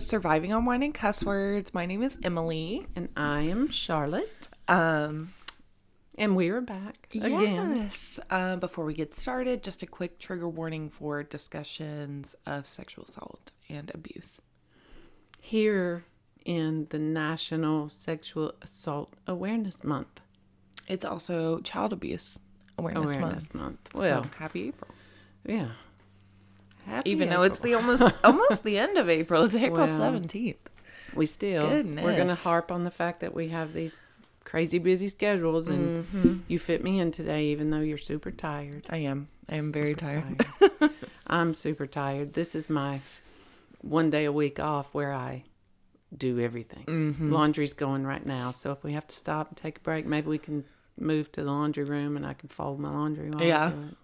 Surviving on Wine and Cuss Words. My name is Emily. And I am Charlotte. And we are back again. Yes. Before we get started, just a quick trigger warning for discussions of sexual assault and abuse. Here in the National Sexual Assault Awareness Month. It's also Child Abuse Awareness Month. Well, so, happy April. Yeah. Happy Even April. though it's the almost the end of April. It's April 17th. We still, Goodness. we're going to harp on the fact that we have these crazy busy schedules and you fit me in today even though you're super tired. I am very tired. I'm super tired. This is my one day a week off where I do everything. Laundry's going right now, so if we have to stop and take a break, maybe we can move to the laundry room and I can fold my laundry while I do it.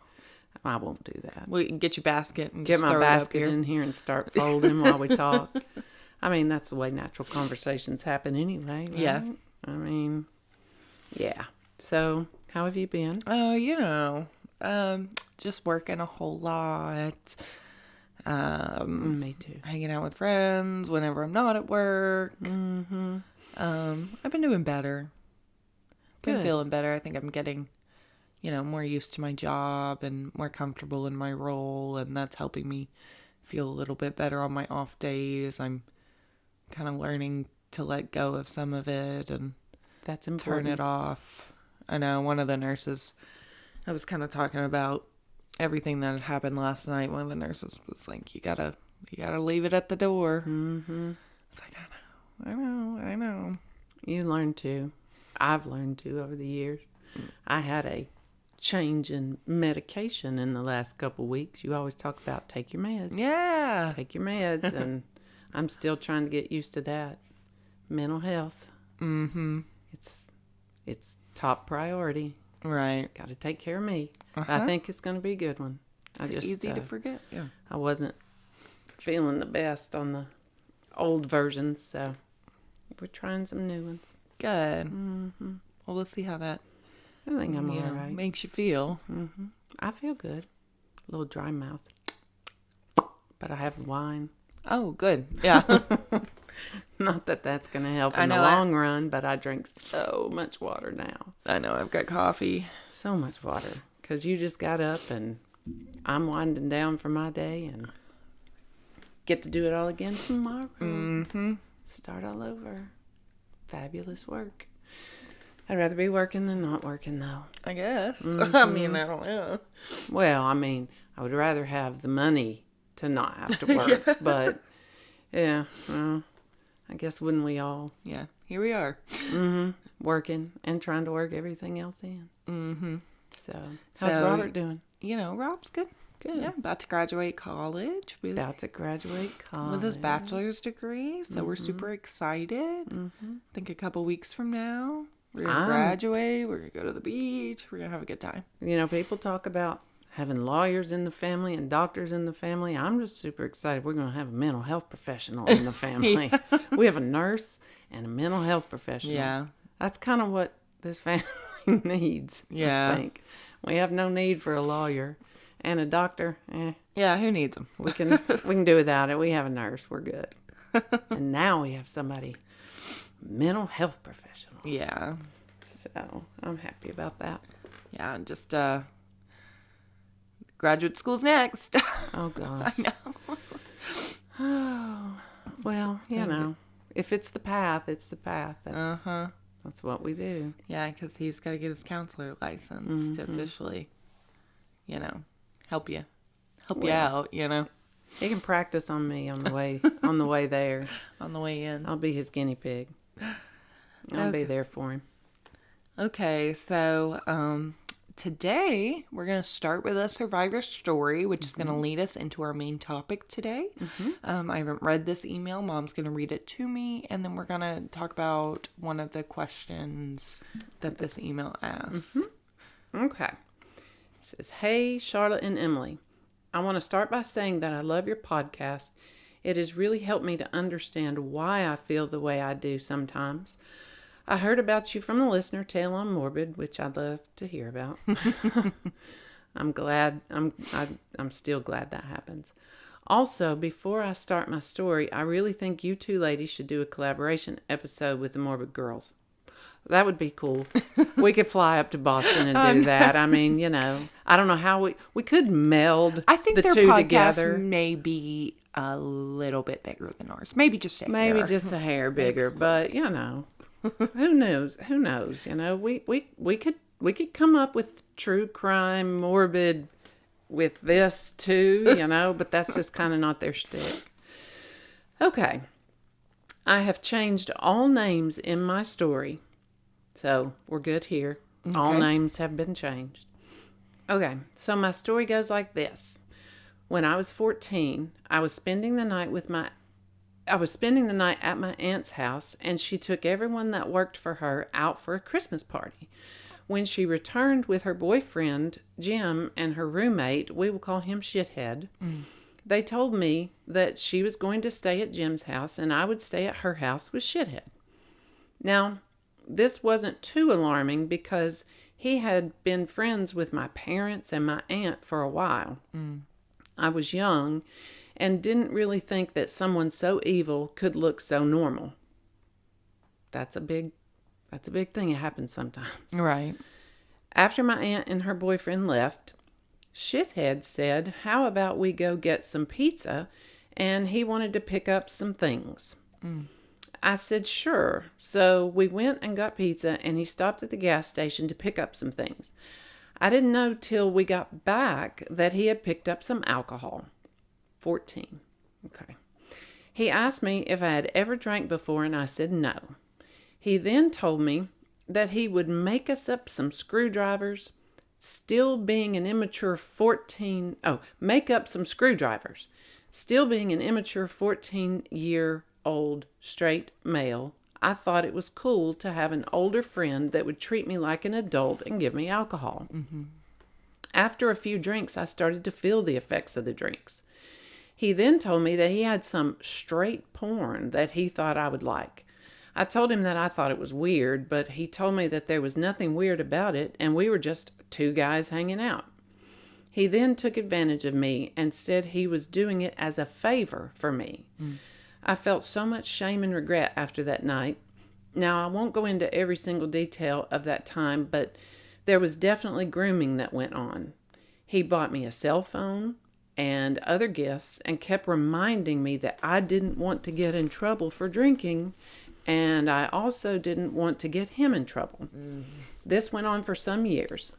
I won't do that. We can get your basket and Get just my throw basket it up here. in here and start folding while we talk. I mean, that's the way natural conversations happen anyway, right? Yeah. I mean, yeah. So, how have you been? Oh, just working a whole lot. Me too. Hanging out with friends whenever I'm not at work. I've been doing better. Been Good. feeling better. I think I'm getting, more used to my job and more comfortable in my role, and that's helping me feel a little bit better on my off days. I'm kind of learning to let go of some of it and That's important. turn it off. I know one of the nurses, I was kind of talking about everything that had happened last night. One of the nurses was like, you gotta leave it at the door. It's like, I know. You learn to. I've learned to over the years. I had a change in medication in the last couple weeks. You always talk about take your meds. Yeah. Take your meds. And I'm still trying to get used to that. Mental health. It's top priority. Right. Got to take care of me. I think it's going to be a good one. It's easy to forget. Yeah. I wasn't feeling the best on the old versions, so we're trying some new ones. Good. Well, we'll see how that I think I'm all right. makes you feel. I feel good. A little dry mouth. But I have wine. Oh, good. Yeah. Not that that's going to help in the long run, but I drink so much water now. I know. I've got coffee. So much water. Because you just got up and I'm winding down for my day and get to do it all again tomorrow. Start all over. Fabulous work. I'd rather be working than not working, though. I guess. I mean, I don't know. Well, I mean, I would rather have the money to not have to work. But, yeah, well, I guess wouldn't we all? Yeah, here we are. Working and trying to work everything else in. So, how's Robert doing? Rob's good. Good. Yeah, about to graduate college. About to graduate college. With his bachelor's degree. So we're super excited. I think a couple weeks from now, we're going to graduate. We're going to go to the beach. We're going to have a good time. People talk about having lawyers in the family and doctors in the family. I'm just super excited. We're going to have a mental health professional in the family. We have a nurse and a mental health professional. Yeah. That's kind of what this family needs. Yeah. I think. We have no need for a lawyer and a doctor. Yeah, who needs them? We can do without it. We have a nurse. We're good. And now we have somebody, mental health professional. Yeah. So I'm happy about that. Yeah, just graduate school's next. Oh, gosh. I know. Oh, well, if it's the path, it's the path. That's what we do. Yeah, because he's got to get his counselor license to officially, help you out, He can practice on me on the way there. On the way in. I'll be his guinea pig. I'll be there for him. Okay, so today we're going to start with a survivor story, which is going to lead us into our main topic today. I haven't read this email. Mom's going to read it to me, and then we're going to talk about one of the questions that this email asks. Okay. It says, "Hey, Charlotte and Emily. I want to start by saying that I love your podcast. It has really helped me to understand why I feel the way I do sometimes. I heard about you from the listener Tale on Morbid, which I'd love to hear about. I'm still glad that happens. Also, before I start my story, I really think you two ladies should do a collaboration episode with the Morbid Girls. That would be cool. We could fly up to Boston and do that. I mean, I don't know how we could meld I think the their two podcast together. may be a little bit bigger than ours. Maybe just a hair. Maybe just a hair bigger, but who knows? Who knows? We could come up with true crime, morbid with this too, but that's just kind of not their shtick. Okay. I have changed all names in my story. So we're good here. Okay. All names have been changed. Okay, so my story goes like this. When I was 14, I was spending the night at my aunt's house, and she took everyone that worked for her out for a Christmas party. When she returned with her boyfriend, Jim, and her roommate, we will call him Shithead, they told me that she was going to stay at Jim's house and I would stay at her house with Shithead. Now, this wasn't too alarming because he had been friends with my parents and my aunt for a while. I was young and didn't really think that someone so evil could look so normal. That's a big thing. It happens sometimes. Right. After my aunt and her boyfriend left, Shithead said, how about we go get some pizza? And he wanted to pick up some things. I said, sure. So we went and got pizza, and he stopped at the gas station to pick up some things. I didn't know till we got back that he had picked up some alcohol. 14. Okay. He asked me if I had ever drank before, and I said no. He then told me that he would make us up some screwdrivers, still being an immature 14-year-old straight male. I thought it was cool to have an older friend that would treat me like an adult and give me alcohol. After a few drinks, I started to feel the effects of the drinks. He then told me that he had some straight porn that he thought I would like. I told him that I thought it was weird, but he told me that there was nothing weird about it, and we were just two guys hanging out. He then took advantage of me and said he was doing it as a favor for me. I felt so much shame and regret after that night. Now, I won't go into every single detail of that time, but there was definitely grooming that went on. He bought me a cell phone and other gifts and kept reminding me that I didn't want to get in trouble for drinking, and I also didn't want to get him in trouble. This went on for some years.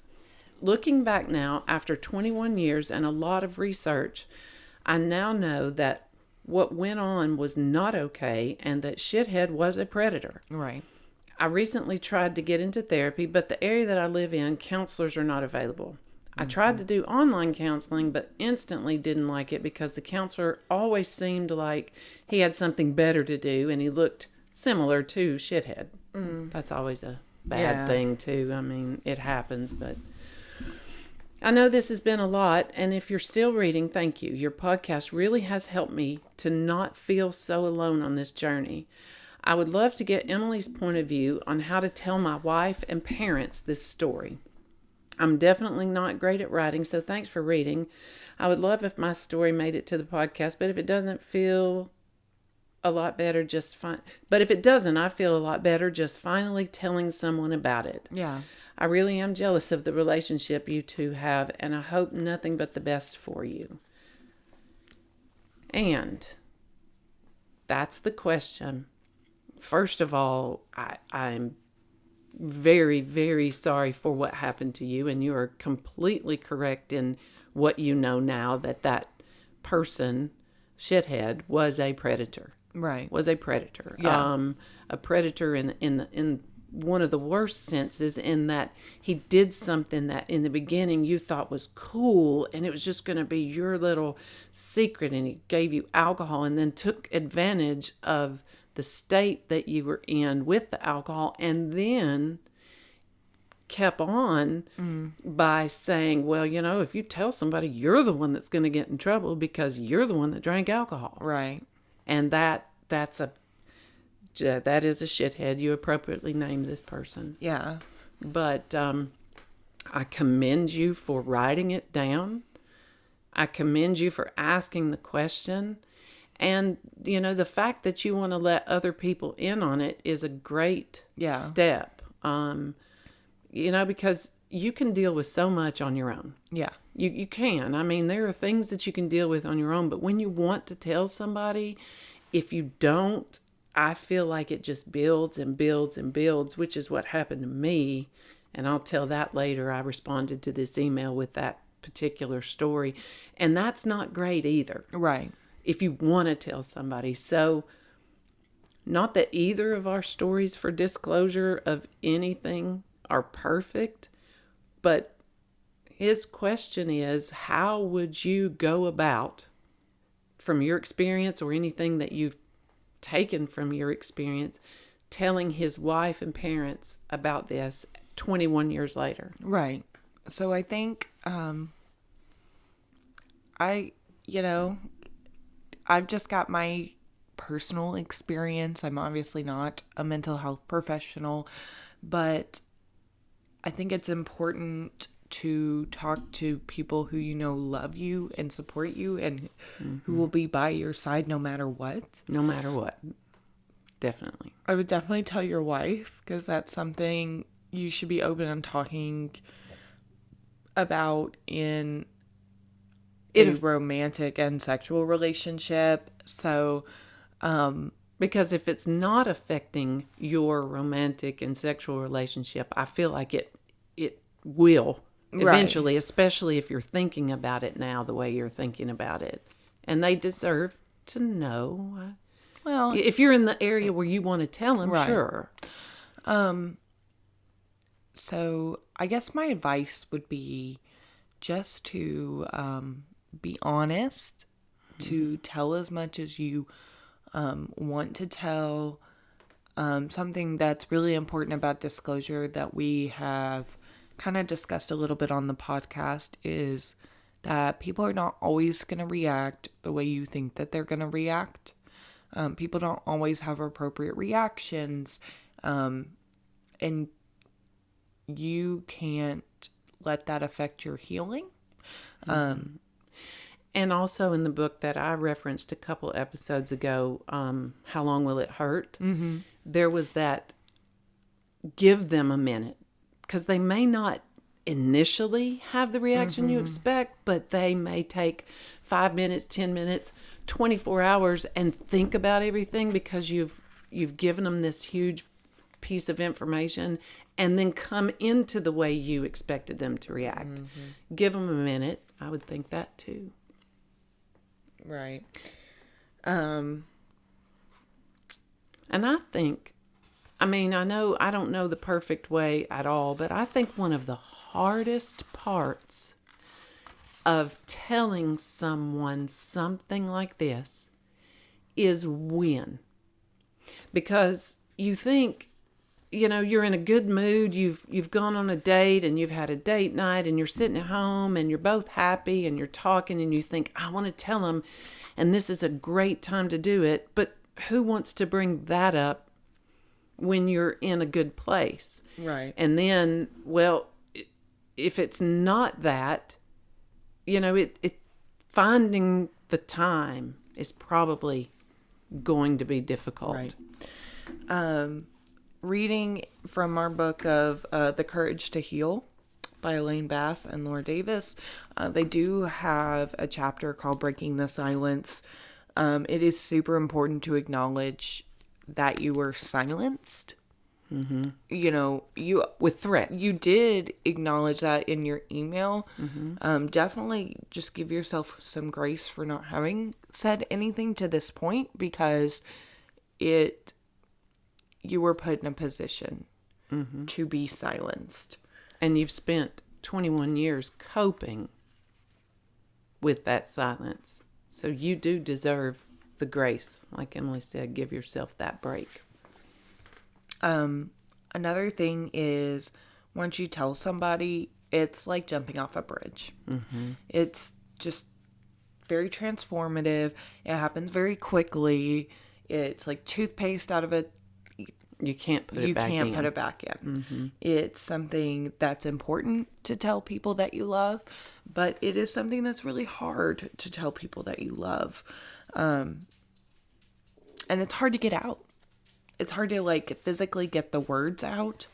Looking back now, after 21 years and a lot of research, I now know that what went on was not okay and that Shithead was a predator. Right. I recently tried to get into therapy, but the area that I live in, counselors are not available. I tried to do online counseling, but instantly didn't like it because the counselor always seemed like he had something better to do and he looked similar to Shithead. That's always a bad thing too. I mean, it happens, but I know this has been a lot, and if you're still reading, thank you. Your podcast really has helped me to not feel so alone on this journey. I would love to get Emily's point of view on how to tell my wife and parents this story. I'm definitely not great at writing, so thanks for reading. I would love if my story made it to the podcast, but if it doesn't feel a lot better, just fine. But if it doesn't, I feel a lot better just finally telling someone about it. Yeah. I really am jealous of the relationship you two have, and I hope nothing but the best for you. And that's the question. First of all, I'm very, very sorry for what happened to you, and you are completely correct in what you know now, that person, Shithead, was a predator. Right. Was a predator. Yeah. A predator in one of the worst senses, in that he did something that in the beginning you thought was cool and it was just going to be your little secret, and he gave you alcohol and then took advantage of the state that you were in with the alcohol, and then kept on by saying, well, if you tell somebody, you're the one that's going to get in trouble because you're the one that drank alcohol. Right. And that is a shithead. You appropriately named this person. Yeah. But I commend you for writing it down I commend you for asking the question. And, the fact that you want to let other people in on it is a great step. Because you can deal with so much on your own. Yeah. You can. I mean, there are things that you can deal with on your own, but when you want to tell somebody, if you don't, I feel like it just builds and builds and builds, which is what happened to me. And I'll tell that later. I responded to this email with that particular story. And that's not great either. Right. If you want to tell somebody. So, not that either of our stories for disclosure of anything are perfect, but his question is, how would you go about, from your experience or anything that you've taken from your experience, telling his wife and parents about this 21 years later? Right. So I think I've just got my personal experience. I'm obviously not a mental health professional, but I think it's important to talk to people who love you and support you and who will be by your side no matter what. No matter what. Definitely. I would definitely tell your wife, because that's something you should be open on talking about in a romantic and sexual relationship. So, because if it's not affecting your romantic and sexual relationship, I feel like it will eventually, right. Especially if you're thinking about it now the way you're thinking about it. And they deserve to know. Well, if you're in the area where you want to tell them, right. Sure. So I guess my advice would be just to be honest, to tell as much as you want to tell. Something that's really important about disclosure that we have kind of discussed a little bit on the podcast is that people are not always going to react the way you think that they're going to react. People don't always have appropriate reactions, and you can't let that affect your healing. And also in the book that I referenced a couple episodes ago, How Long Will It Hurt? Mm-hmm. There was that, give them a minute. Because they may not initially have the reaction you expect, but they may take 5 minutes, 10 minutes, 24 hours and think about everything because you've given them this huge piece of information and then come into the way you expected them to react. Mm-hmm. Give them a minute. I would think that too. Right. And I think, I don't know the perfect way at all, but I think one of the hardest parts of telling someone something like this is when. Because you think, you're in a good mood, you've gone on a date and you've had a date night and you're sitting at home and you're both happy and you're talking and you think, I want to tell them and this is a great time to do it. But who wants to bring that up when you're in a good place? Right. And then, if it's not that, finding the time is probably going to be difficult. Right. Reading from our book of The Courage to Heal by Elaine Bass and Laura Davis, they do have a chapter called Breaking the Silence. It is super important to acknowledge that you were silenced. Mm-hmm. You with threats. You did acknowledge that in your email. Mm-hmm. Definitely just give yourself some grace for not having said anything to this point, because you were put in a position to be silenced. And you've spent 21 years coping with that silence. So you do deserve the grace. Like Emily said, give yourself that break. Another thing is, once you tell somebody, it's like jumping off a bridge. Mm-hmm. It's just very transformative. It happens very quickly. It's like toothpaste out of a You can't put it back in. You can't put it back in. It's something that's important to tell people that you love, but it is something that's really hard to tell people that you love. And it's hard to get out. It's hard to like physically get the words out.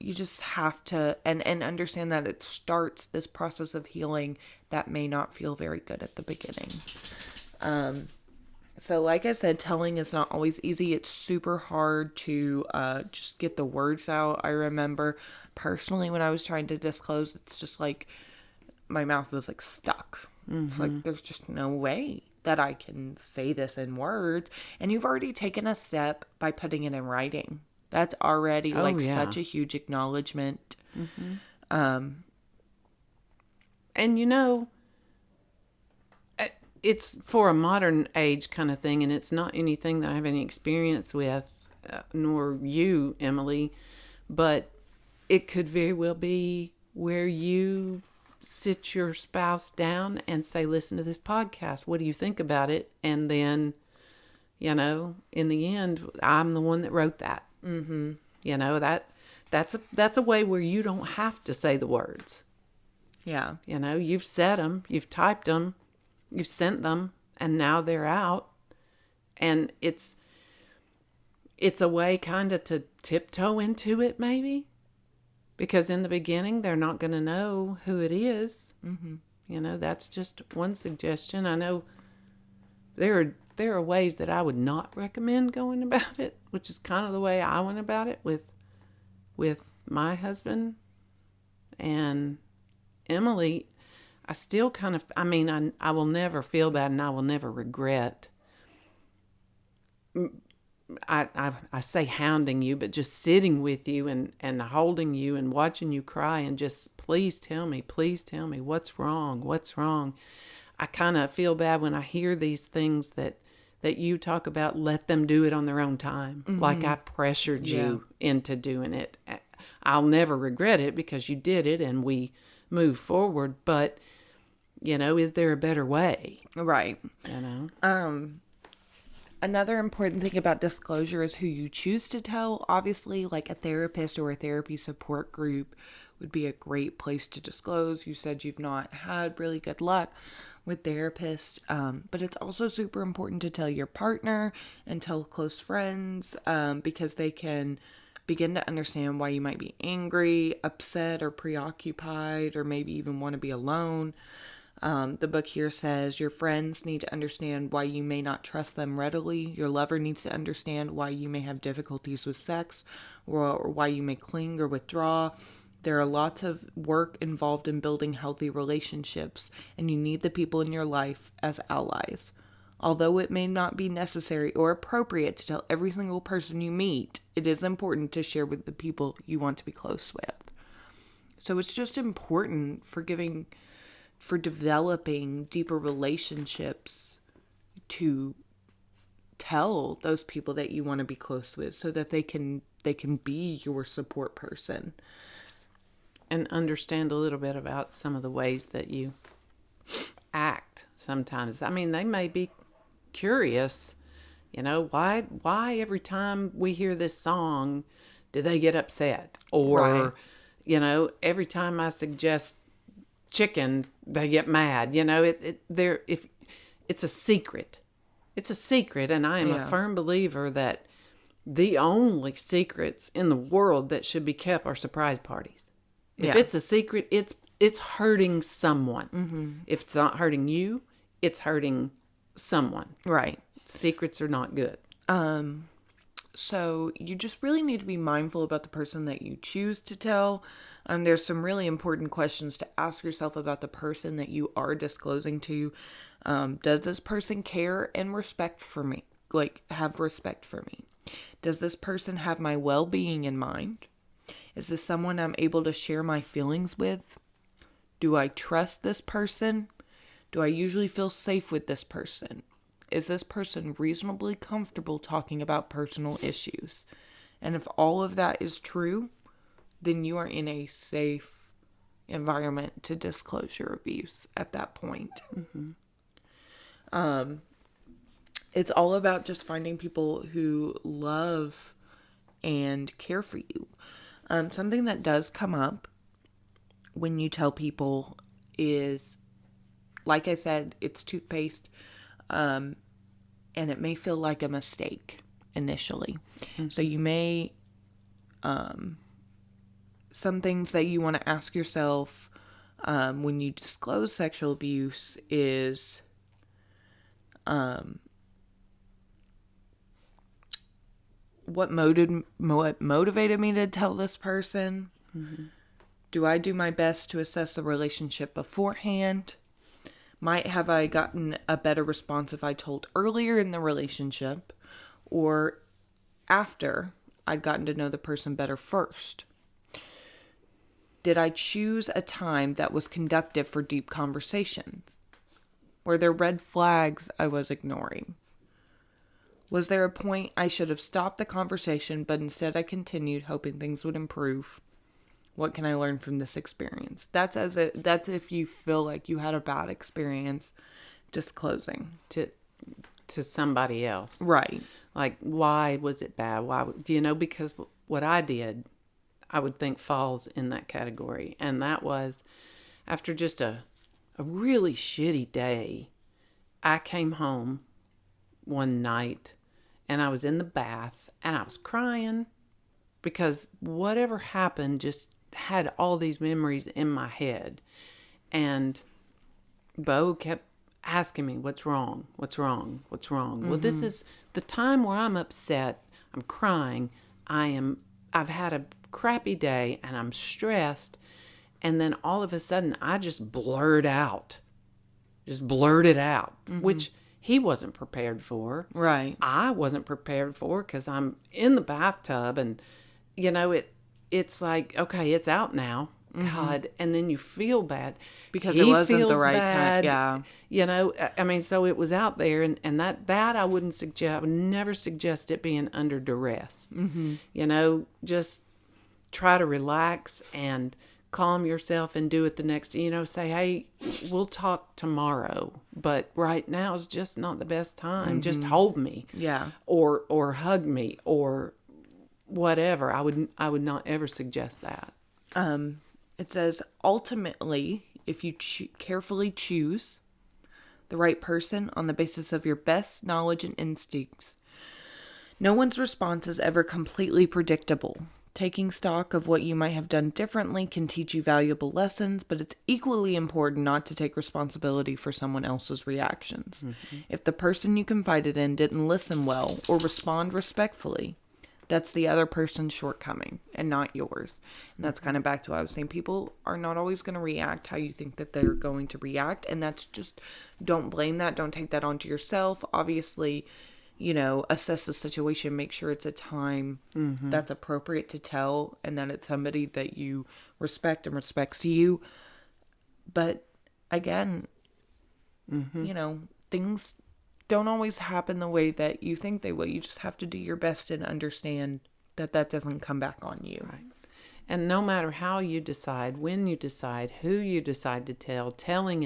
You just have to, and understand that it starts this process of healing that may not feel very good at the beginning. So like I said, telling is not always easy. It's super hard to just get the words out. I remember personally when I was trying to disclose, it's just like my mouth was like stuck. It's like there's just no way that I can say this in words. And you've already taken a step by putting it in writing. That's already such a huge acknowledgement. And you know, it's for a modern age kind of thing, and it's not anything that I have any experience with, nor you, Emily, but it could very well be where you sit your spouse down and say, listen to this podcast. What do you think about it? And then, you know, in the end, I'm the one that wrote that. You know, that's a way where you don't have to say the words. Yeah. You know, you've said them, you've typed them, you've sent them, and now they're out. And it's a way kind of to tiptoe into it, maybe. Because in the beginning, they're not going to know who it is. You know, that's just one suggestion. I know there are ways that I would not recommend going about it, which is kind of the way I went about it with my husband. And Emily, I still kind of, I mean, I will never feel bad and I will never regret. I say hounding you, but just sitting with you and holding you and watching you cry and just, please tell me, what's wrong. I kind of feel bad when I hear these things that you talk about, let them do it on their own time. Like I pressured you into doing it. I'll never regret it because you did it and we move forward. But, you know, is there a better way? Right. You know? Another important thing about disclosure is who you choose to tell. Obviously, like a therapist or a therapy support group would be a great place to disclose. You said you've not had really good luck with therapists, but it's also super important to tell your partner and tell close friends, because they can begin to understand why you might be angry, upset, or preoccupied, or maybe even want to be alone. The book here says your friends need to understand why you may not trust them readily. Your lover needs to understand why you may have difficulties with sex, or why you may cling or withdraw. There are lots of work involved in building healthy relationships, and you need the people in your life as allies. Although it may not be necessary or appropriate to tell every single person you meet, it is important to share with the people you want to be close with. So it's just important for developing deeper relationships to tell those people that you want to be close with so that they can be your support person. And understand a little bit about some of the ways that you act sometimes. I mean, they may be curious, you know, why every time we hear this song do they get upset? Or, right. You know, every time I suggest chicken, they get mad. You know, if it's a secret. It's a secret, and I am a firm believer that the only secrets in the world that should be kept are surprise parties. If it's a secret, it's hurting someone. If it's not hurting you, it's hurting someone. Right. Secrets are not good. So you just really need to be mindful about the person that you choose to tell. There's some really important questions to ask yourself about the person that you are disclosing to. Does this person care and respect for me? Like, have respect for me? Does this person have my well-being in mind? Is this someone I'm able to share my feelings with? Do I trust this person? Do I usually feel safe with this person? Is this person reasonably comfortable talking about personal issues? And if all of that is true, then you are in a safe environment to disclose your abuse at that point. It's all about just finding people who love and care for you. Something that does come up when you tell people is, like I said, it's toothpaste, and it may feel like a mistake initially. Mm-hmm. So you may, some things that you want to ask yourself when you disclose sexual abuse is, what motivated me to tell this person? Mm-hmm. Do I do my best to assess the relationship beforehand? Have I gotten a better response if I told earlier in the relationship, or after I'd gotten to know the person better first? Did I choose a time that was conducive for deep conversations? Were there red flags I was ignoring? Was there a point I should have stopped the conversation, but instead I continued, hoping things would improve? What can I learn from this experience? That's if you feel like you had a bad experience disclosing to somebody else. Right. Like, why was it bad? Because what I did, I would think falls in that category. And that was after just a really shitty day, I came home one night and I was in the bath and I was crying because whatever happened just had all these memories in my head. And Bo kept asking me, what's wrong? What's wrong? What's wrong? Mm-hmm. Well, this is the time where I'm upset. I'm crying. I've had a crappy day and I'm stressed. And then all of a sudden I just blurted out, mm-hmm. which he wasn't prepared for. Right. I wasn't prepared for because I'm in the bathtub and, it's like, okay, it's out now. Mm-hmm. God. And then you feel bad. Because it wasn't the right time. Yeah. So it was out there and that I wouldn't suggest, I would never suggest it being under duress. Mm-hmm. Just try to relax and calm yourself and do it the next, say, hey, we'll talk tomorrow, but right now is just not the best time. Mm-hmm. Just hold me. Yeah. Or hug me or whatever. I would not ever suggest that. It says, ultimately, if you carefully choose the right person on the basis of your best knowledge and instincts, no one's response is ever completely predictable. Taking stock of what you might have done differently can teach you valuable lessons, but it's equally important not to take responsibility for someone else's reactions. Mm-hmm. If the person you confided in didn't listen well or respond respectfully, that's the other person's shortcoming and not yours. And that's kind of back to what I was saying. People are not always going to react how you think that they're going to react. And that's just, don't blame that. Don't take that onto yourself. Obviously, assess the situation, make sure it's a time mm-hmm. that's appropriate to tell, and that it's somebody that you respect and respects you. But again, mm-hmm. Things don't always happen the way that you think they will. You just have to do your best and understand that doesn't come back on you. Right. And no matter how you decide, when you decide, who you decide to tell, telling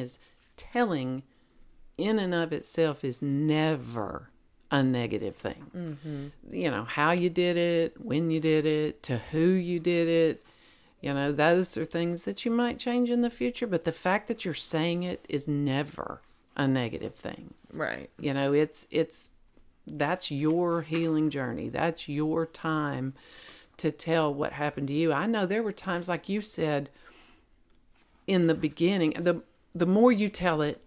in and of itself is never a negative thing. Mm-hmm. How you did it, when you did it, to who you did it, those are things that you might change in the future, but the fact that you're saying it is never a negative thing. Right. That's your healing journey. That's your time to tell what happened to you. I know there were times, like you said in the beginning, the more you tell it,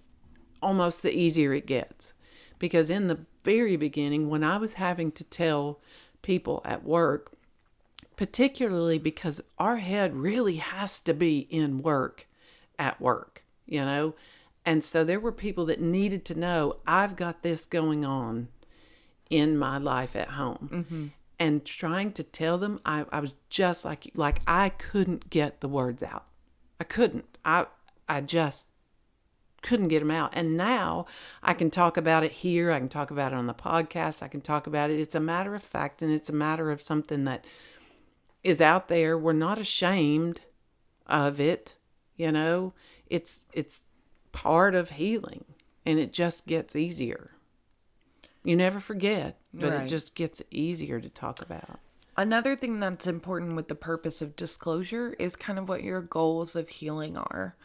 almost the easier it gets. Because in the very beginning, when I was having to tell people at work, particularly because our head really has to be in work at work, And so there were people that needed to know, I've got this going on in my life at home. Mm-hmm. And trying to tell them, I was just like I couldn't get the words out. I couldn't. I just couldn't get them out. And now I can talk about it here. I can talk about it on the podcast. I can talk about it. It's a matter of fact, and it's a matter of something that is out there. We're not ashamed of it. It's part of healing, and it just gets easier. You never forget, but Right. it just gets easier to talk about. Another thing that's important with the purpose of disclosure is kind of what your goals of healing are.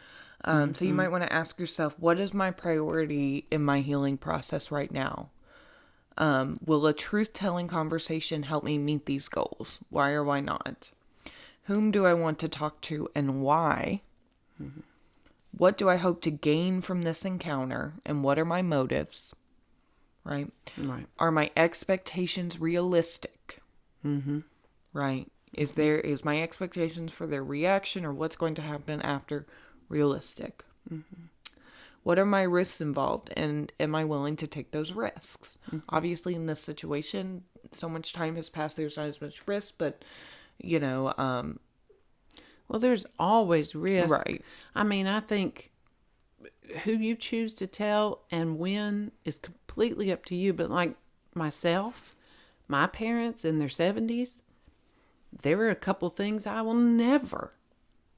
So you might want to ask yourself, what is my priority in my healing process right now? Will a truth-telling conversation help me meet these goals? Why or why not? Whom do I want to talk to and why? What do I hope to gain from this encounter? And what are my motives? Right? Right. Are my expectations realistic? Right? Is my expectations for their reaction or what's going to happen after realistic? What are my risks involved, and am I willing to take those risks? Obviously, in this situation, so much time has passed, there's not as much risk, but, Well, there's always risk. Right. I mean, I think who you choose to tell and when is completely up to you. But like myself, my parents in their 70s, there were a couple things I will never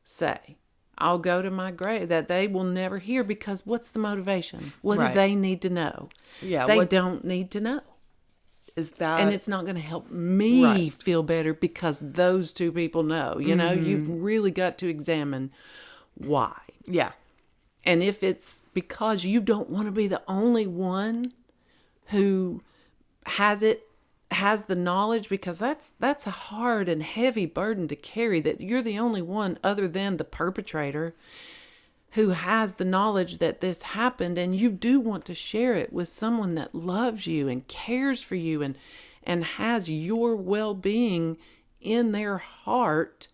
say. I'll go to my grave that they will never hear, because what's the motivation? What Right. do they need to know? Yeah, They what- don't need to know. is that... And it's not going to help me Right. feel better because those two people know. You know, you've really got to examine why. Yeah. And if it's because you don't want to be the only one who has the knowledge, because that's a hard and heavy burden to carry, that you're the only one other than the perpetrator who has the knowledge that this happened, and you do want to share it with someone that loves you and cares for you and has your well-being in their heart.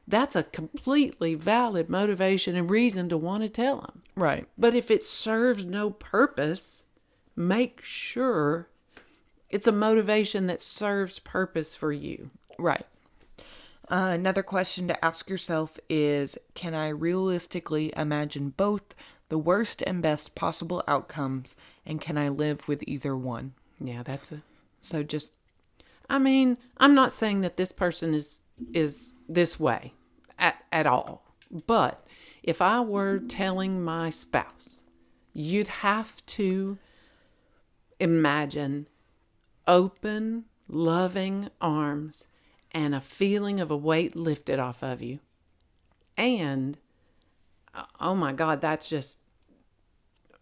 That's a completely valid motivation and reason to want to tell them. Right. But if it serves no purpose, make sure it's a motivation that serves purpose for you. Right. Another question to ask yourself is, can I realistically imagine both the worst and best possible outcomes, and can I live with either one? Yeah, So just... I mean, I'm not saying that this person is this way at all. But if I were telling my spouse, you'd have to imagine open, loving arms and a feeling of a weight lifted off of you. And, oh my God, that's just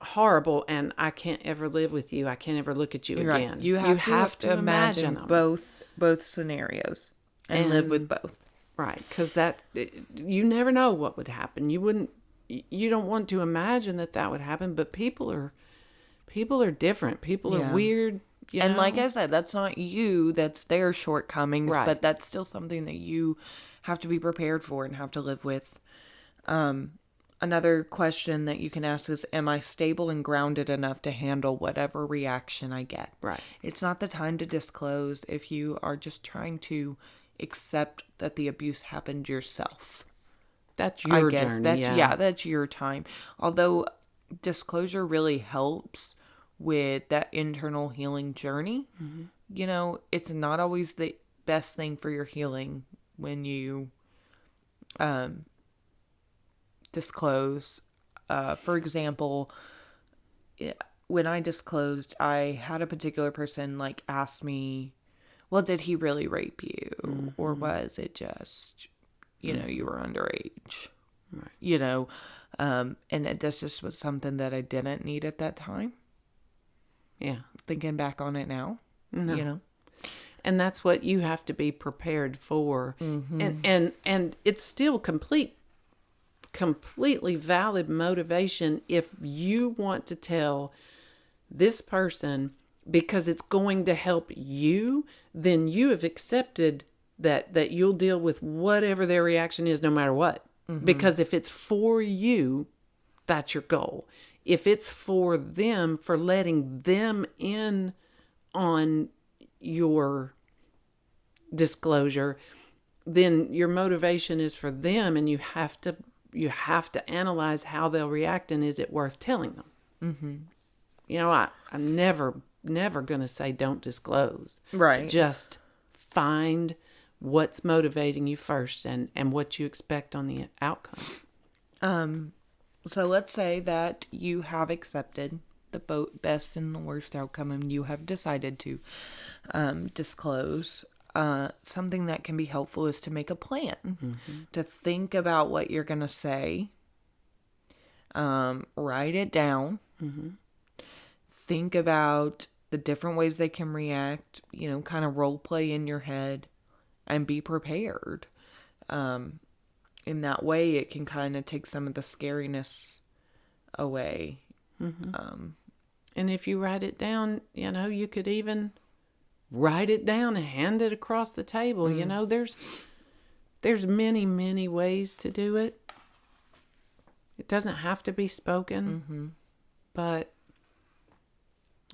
horrible, and I can't ever live with you. I can't ever look at you again. Right. You have to imagine them. both scenarios and live with both. Right, because you never know what would happen. You don't want to imagine that would happen, but people are different. People are weird. And like I said, that's not you, that's their shortcomings, Right. but that's still something that you have to be prepared for and have to live with. Another question that you can ask is, am I stable and grounded enough to handle whatever reaction I get? Right. It's not the time to disclose if you are just trying to accept that the abuse happened yourself. That's your I guess journey. that's your time. Although disclosure really helps with that internal healing journey. It's not always the best thing for your healing when you disclose. For example, when I disclosed, I had a particular person ask me, well, did he really rape you? Or was it just, you were underage? Right. And this just was something that I didn't need at that time. Yeah. Thinking back on it now, No. And that's what you have to be prepared for. And it's still completely valid motivation if you want to tell this person because it's going to help you, then you have accepted that you'll deal with whatever their reaction is no matter what. Because if it's for you, that's your goal. If it's for them, for letting them in on your disclosure, then your motivation is for them, and you have to analyze how they'll react, and is it worth telling them? I'm never going to say don't disclose. Right. Just find what's motivating you first and what you expect on the outcome. So let's say that you have accepted the best and the worst outcome, and you have decided to disclose, something that can be helpful is to make a plan, to think about what you're going to say, write it down, think about the different ways they can react, kind of role play in your head, and be prepared. In that way, it can kind of take some of the scariness away. And if you write it down, you could even write it down and hand it across the table. There's many, many ways to do it. It doesn't have to be spoken, but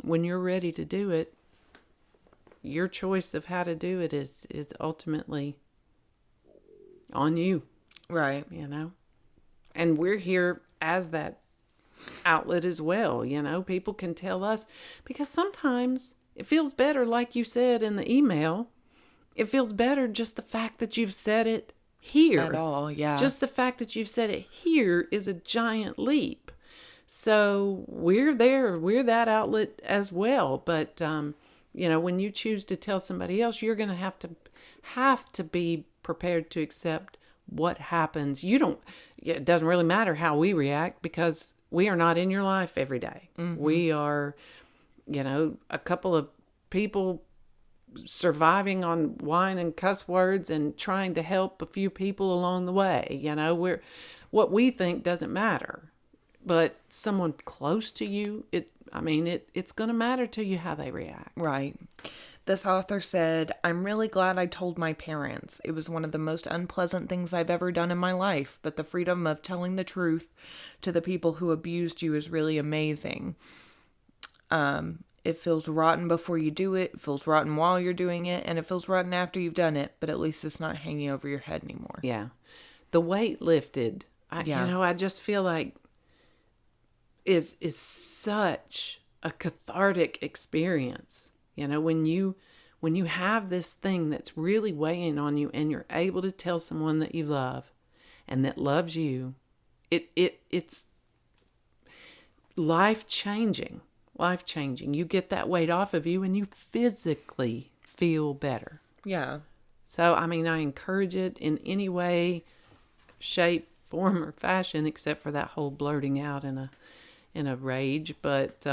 when you're ready to do it, your choice of how to do it is ultimately on you. Right. And we're here as that outlet as well. People can tell us, because sometimes it feels better, like you said in the email, it feels better just the fact that you've said it here. At all, yeah. Just the fact that you've said it here is a giant leap. So we're there, we're that outlet as well. But, when you choose to tell somebody else, you're going to have to be prepared to accept what happens. It doesn't really matter how we react, because we are not in your life every day. We are, a couple of people surviving on wine and cuss words and trying to help a few people along the way. What we think doesn't matter, but someone close to you, it's going to matter to you how they react. Right. This author said, "I'm really glad I told my parents. It was one of the most unpleasant things I've ever done in my life, but the freedom of telling the truth to the people who abused you is really amazing. It feels rotten before you do it feels rotten while you're doing it, and it feels rotten after you've done it, but at least it's not hanging over your head anymore." Yeah. The weight lifted. I just feel like is such a cathartic experience. When you have this thing that's really weighing on you and you're able to tell someone that you love and that loves you, it's life-changing. Life-changing. You get that weight off of you and you physically feel better. Yeah. So, I encourage it in any way, shape, form, or fashion, except for that whole blurting out in a rage. But,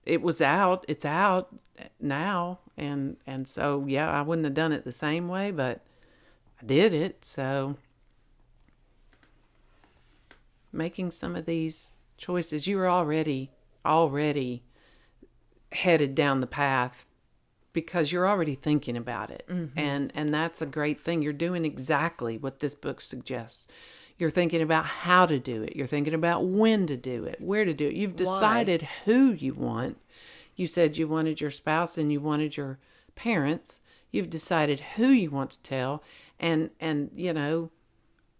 it was out. It's out now. And so, yeah, I wouldn't have done it the same way, but I did it. So making some of these choices, you were already headed down the path because you're already thinking about it. And that's a great thing. You're doing exactly what this book suggests. You're thinking about how to do it. You're thinking about when to do it, where to do it. You've decided who you want. You said you wanted your spouse and you wanted your parents. You've decided who you want to tell. And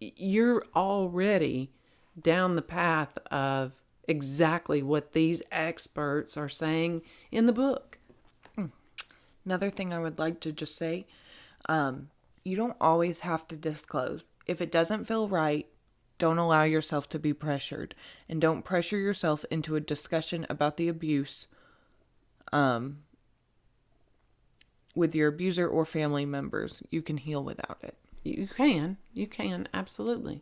you're already down the path of exactly what these experts are saying in the book. Another thing I would like to just say, you don't always have to disclose. If it doesn't feel right, don't allow yourself to be pressured. And don't pressure yourself into a discussion about the abuse with your abuser or family members. You can heal without it. You can, absolutely.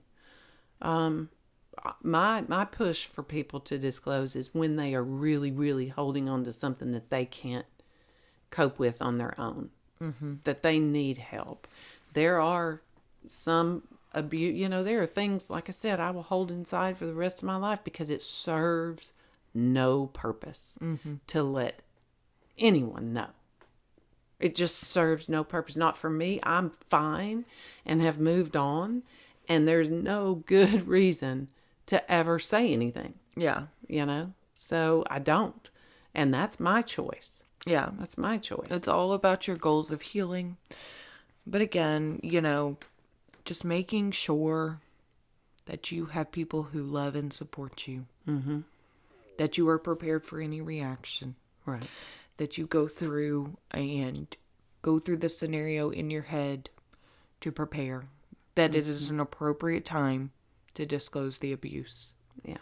My push for people to disclose is when they are really, really holding on to something that they can't cope with on their own, that they need help. There are some abuse, there are things, like I said, I will hold inside for the rest of my life because it serves no purpose to let anyone know. It just serves no purpose. Not for me. I'm fine and have moved on, and there's no good reason to ever say anything. Yeah. So I don't. And that's my choice. Yeah. That's my choice. It's all about your goals of healing. But again, just making sure that you have people who love and support you. That you are prepared for any reaction. Right. That you go through the scenario in your head to prepare. That it is an appropriate time to disclose the abuse. Yeah.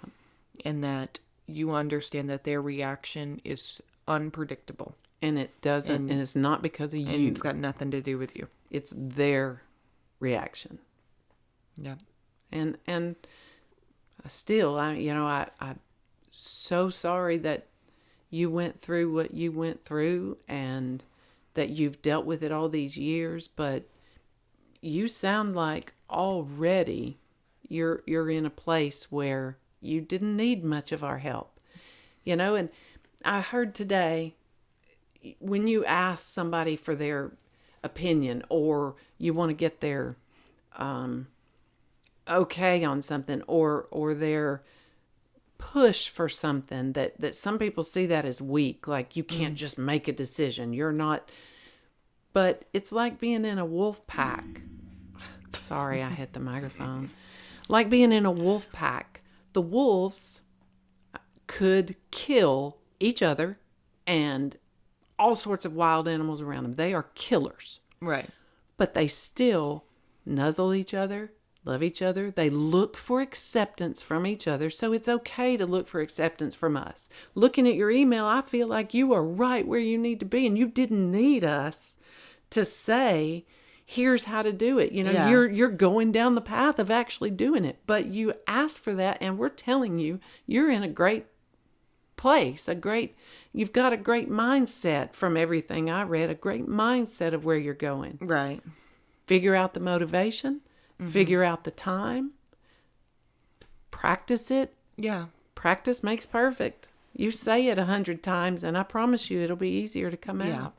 and that you understand that their reaction is unpredictable. And it doesn't, and it's not because of And you. it's got nothing to do with you. It's their reaction. Yeah. And still, I'm so sorry that you went through what you went through and that you've dealt with it all these years, but you sound like already you're in a place where you didn't need much of our help. And I heard today, when you ask somebody for their opinion or you want to get their okay on something or their push for something, that some people see that as weak, like you can't just make a decision. You're not, but it's like being in a wolf pack. Sorry, I hit the microphone. Like being in a wolf pack. The wolves could kill each other and all sorts of wild animals around them. They are killers. Right. But they still nuzzle each other, love each other. They look for acceptance from each other. So it's okay to look for acceptance from us. Looking at your email, I feel like you are right where you need to be. And you didn't need us to say, here's how to do it. You're going down the path of actually doing it. But you asked for that, and we're telling you, you're in a great place, you've got a great mindset from everything I read, a great mindset of where you're going. Right. Figure out the motivation, figure out the time, practice it. Yeah. Practice makes perfect. You say it 100 times and I promise you it'll be easier to come out.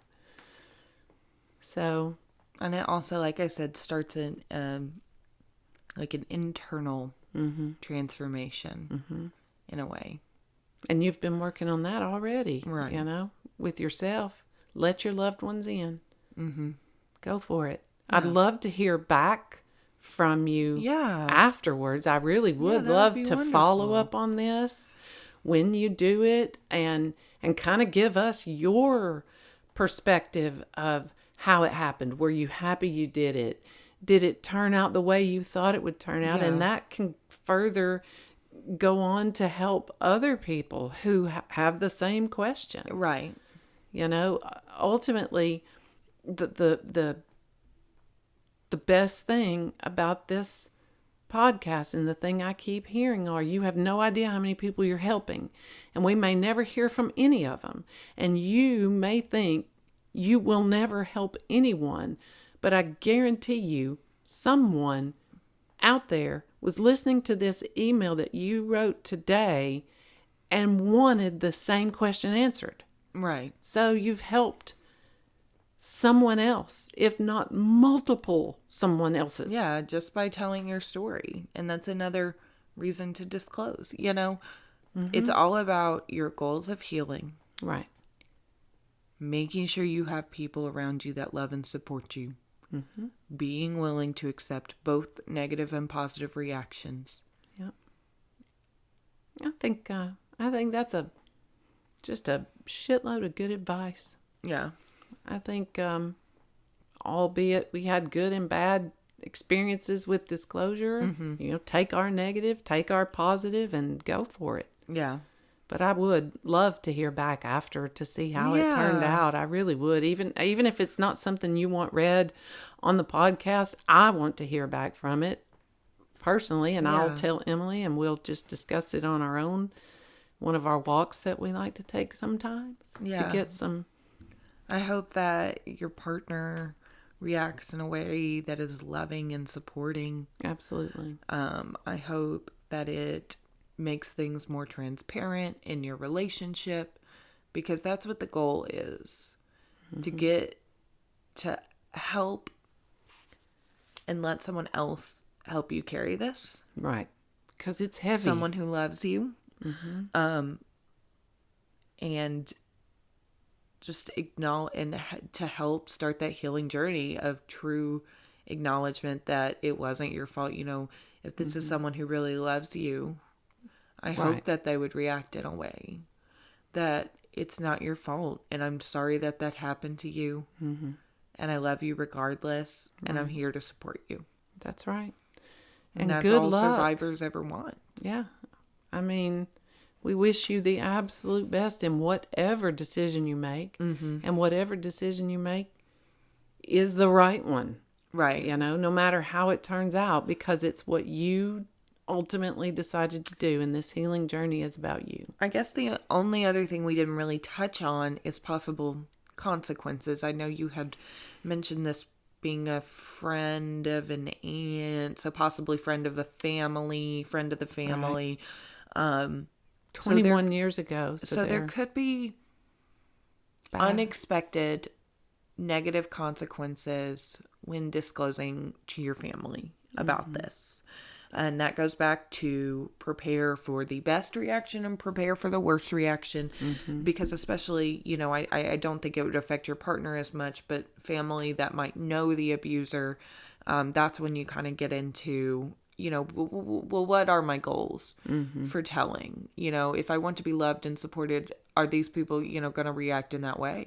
So. And it also, like I said, starts in like an internal transformation in a way. And you've been working on that already, right? With yourself. Let your loved ones in. Go for it. Yeah. I'd love to hear back from you afterwards. I really would love to wonderful. Follow up on this when you do it and kind of give us your perspective of how it happened. Were you happy you did it? Did it turn out the way you thought it would turn out? And that can further go on to help other people who have the same question. Right. Ultimately, the best thing about this podcast and the thing I keep hearing are you have no idea how many people you're helping. And we may never hear from any of them. And you may think you will never help anyone. But I guarantee you, someone out there was listening to this email that you wrote today and wanted the same question answered. Right. So you've helped someone else, if not multiple someone else's. Yeah, just by telling your story. And that's another reason to disclose. It's all about your goals of healing. Right. Making sure you have people around you that love and support you. Being willing to accept both negative and positive reactions. Yeah. I think that's just a shitload of good advice. Yeah. I think, albeit we had good and bad experiences with disclosure, take our negative, take our positive, and go for it. Yeah. But I would love to hear back after to see how it turned out. I really would. Even if it's not something you want read on the podcast, I want to hear back from it personally. And I'll tell Emily and we'll just discuss it on our own. One of our walks that we like to take sometimes to get some. I hope that your partner reacts in a way that is loving and supporting. Absolutely. I hope that it makes things more transparent in your relationship, because that's what the goal is, to get to help and let someone else help you carry this. Right. Because it's heavy. Someone who loves you. And just acknowledge and to help start that healing journey of true acknowledgement that it wasn't your fault. If this is someone who really loves you, I hope that they would react in a way that it's not your fault. And I'm sorry that happened to you. And I love you regardless. And I'm here to support you. That's right. And that's good all luck. survivors ever want. Yeah. I mean, We wish you the absolute best in whatever decision you make. And whatever decision you make is the right one. Right. You know, no matter how it turns out, because it's what you ultimately decided to do, and this healing journey is about you. I guess the only other thing we didn't really touch on is possible consequences. I know you had mentioned this being a friend of an aunt, so possibly friend of the family. Right. 21 years ago. So there could be unexpected negative consequences when disclosing to your family about this. And that goes back to prepare for the best reaction and prepare for the worst reaction. Because especially, you know, I don't think it would affect your partner as much, but family that might know the abuser, that's when you kind of get into, you know, well, what are my goals for telling? You know, if I want to be loved and supported, are these people, you know, going to react in that way?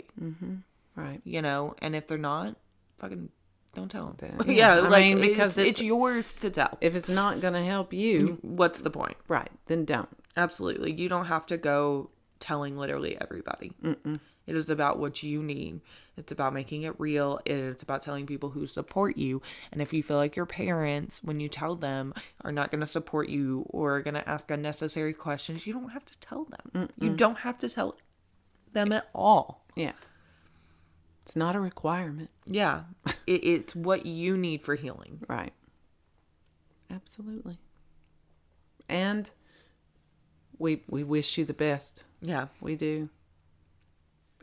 Right. You know, and if they're not, fucking don't tell them. Yeah, I mean, because it's yours to tell. If it's not going to help you, what's the point? Right, then don't. Absolutely. You don't have to go telling literally everybody. It is about what you need. It's about making it real. It's about telling people who support you. And if you feel like your parents, when you tell them, are not going to support you or are going to ask unnecessary questions, you don't have to tell them. You don't have to tell them at all. Yeah. It's not a requirement. Yeah. It's what you need for healing. Right. Absolutely. And we wish you the best. Yeah. We do.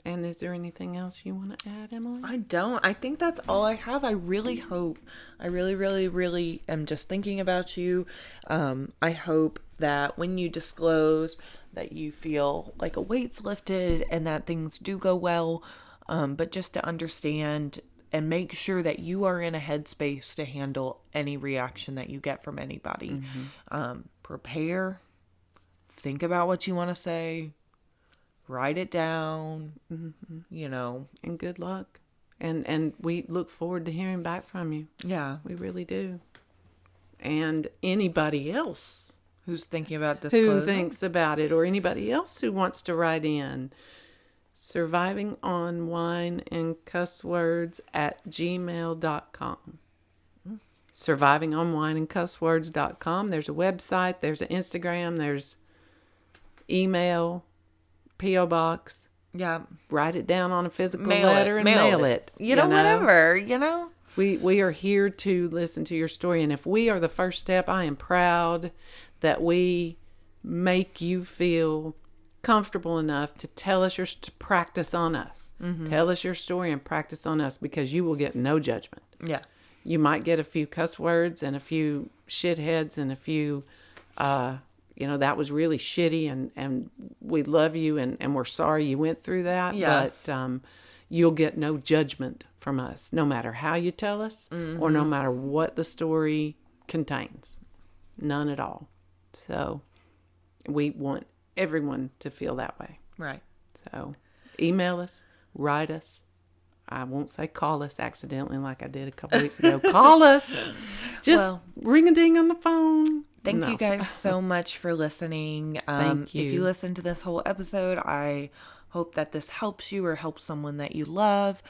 And is there anything else you want to add, Emily? I don't. I think that's all I have. I really hope. I really, really, really am just thinking about you. I hope that when you disclose that you feel like a weight's lifted and that things do go well. But just to understand and make sure that you are in a headspace to handle any reaction that you get from anybody. Prepare. Think about what you want to say. Write it down. You know. And good luck. And we look forward to hearing back from you. Yeah. We really do. And anybody else who's thinking about disclosing. Who thinks about it, or anybody else who wants to write in. survivingonwineandcusswords @gmail.com. survivingonwineandcusswords.com. There's a website, there's an Instagram, there's email, P.O. box. Yeah. Write it down on a physical letter and mail it. You know, whatever, you know. We are here to listen to your story, and if we are the first step, I am proud that we make you feel comfortable enough to tell us to practice on us. Tell us your story and practice on us, because you will get no judgment. Yeah. You might get a few cuss words and a few shitheads and a few, you know, that was really shitty and we love you and we're sorry you went through that. Yeah. But you'll get no judgment from us, no matter how you tell us or no matter what the story contains. None at all. So we want everyone to feel that way. Right. So email us, write us. I won't say call us accidentally like I did a couple weeks ago. Call us. Just ring a ding on the phone. Thank you guys so much for listening. Thank you. If you listened to this whole episode, I hope that this helps you or helps someone that you love.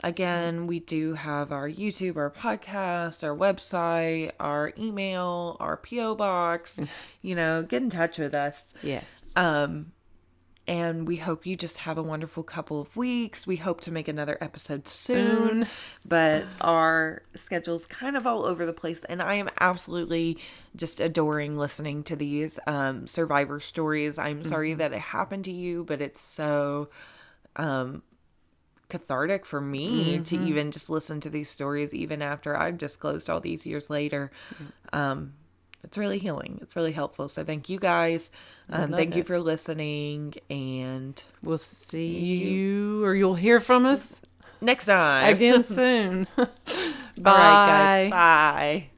Again, we do have our YouTube, our podcast, our website, our email, our P.O. box. You know, get in touch with us. Yes. And we hope you just have a wonderful couple of weeks. We hope to make another episode soon. But our schedule's kind of all over the place. And I am absolutely just adoring listening to these survivor stories. I'm sorry that it happened to you, but it's so cathartic for me to even just listen to these stories, even after I've disclosed all these years later. It's really healing. It's really helpful. So thank you guys. Thank you for listening, and we'll see you, or you'll hear from us next time again soon. Bye. All right, guys. Bye.